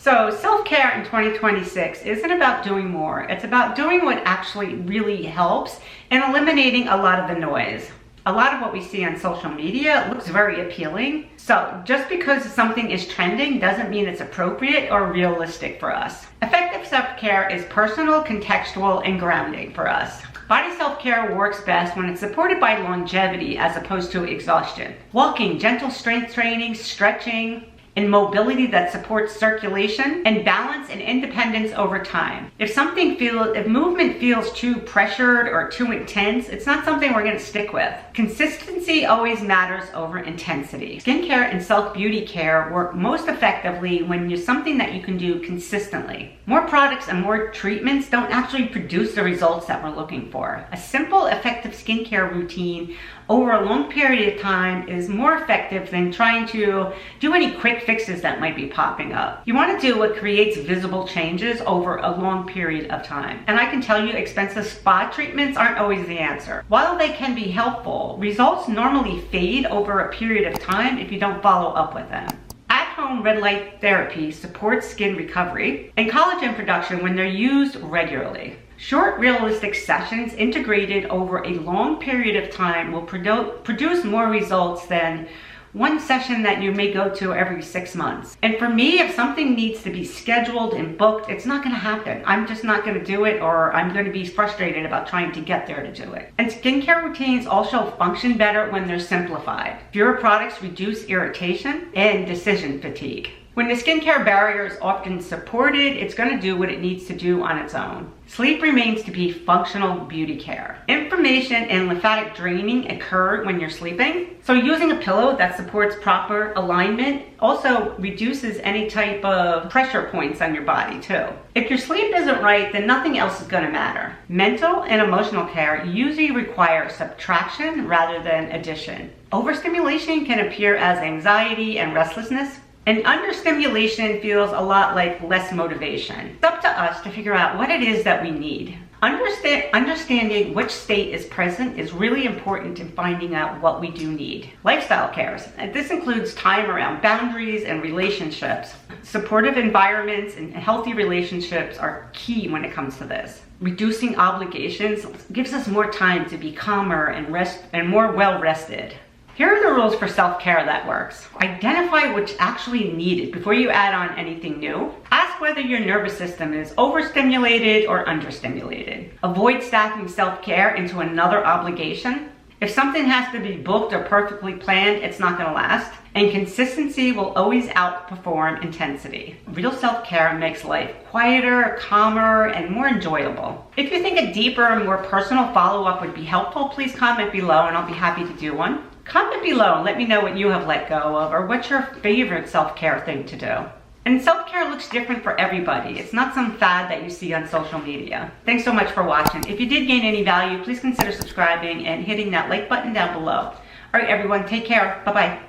So self-care in 2026 isn't about doing more. It's about doing what actually really helps and eliminating a lot of the noise. A lot of what we see on social media looks very appealing. So just because something is trending doesn't mean it's appropriate or realistic for us. Effective self-care is personal, contextual, and grounding for us. Body self-care works best when it's supported by longevity as opposed to exhaustion. Walking, gentle strength training, stretching, and mobility that supports circulation and balance and independence over time. If movement feels too pressured or too intense, it's not something we're gonna stick with. Consistency always matters over intensity. Skincare and self-beauty care work most effectively when you're something that you can do consistently. More products and more treatments don't actually produce the results that we're looking for. A simple, effective skincare routine over a long period of time is more effective than trying to do any quick fixes that might be popping up. You want to do what creates visible changes over a long period of time. And I can tell you, expensive spa treatments aren't always the answer. While they can be helpful, results normally fade over a period of time if you don't follow up with them. At-home red light therapy supports skin recovery and collagen production when they're used regularly. Short, realistic sessions integrated over a long period of time will produce more results than one session that you may go to every 6 months. And for me, if something needs to be scheduled and booked, it's not gonna happen. I'm just not gonna do it, or I'm gonna be frustrated about trying to get there to do it. And skincare routines also function better when they're simplified. Fewer products reduce irritation and decision fatigue. When the skincare barrier is often supported, it's gonna do what it needs to do on its own. Sleep remains to be functional beauty care. Inflammation and lymphatic draining occur when you're sleeping. So using a pillow that supports proper alignment also reduces any type of pressure points on your body too. If your sleep isn't right, then nothing else is gonna matter. Mental and emotional care usually require subtraction rather than addition. Overstimulation can appear as anxiety and restlessness, and understimulation feels a lot like less motivation. It's up to us to figure out what it is that we need. Understanding which state is present is really important in finding out what we do need. Lifestyle cares. This includes time around boundaries and relationships. Supportive environments and healthy relationships are key when it comes to this. Reducing obligations gives us more time to be calmer and more well-rested. Here are the rules for self-care that works. Identify what's actually needed before you add on anything new. Ask whether your nervous system is overstimulated or understimulated. Avoid stacking self-care into another obligation. If something has to be booked or perfectly planned, it's not gonna last. And consistency will always outperform intensity. Real self-care makes life quieter, calmer, and more enjoyable. If you think a deeper and more personal follow-up would be helpful, please comment below and I'll be happy to do one. Comment below and let me know what you have let go of or what's your favorite self-care thing to do. And self-care looks different for everybody. It's not some fad that you see on social media. Thanks so much for watching. If you did gain any value, please consider subscribing and hitting that like button down below. All right, everyone, take care. Bye-bye.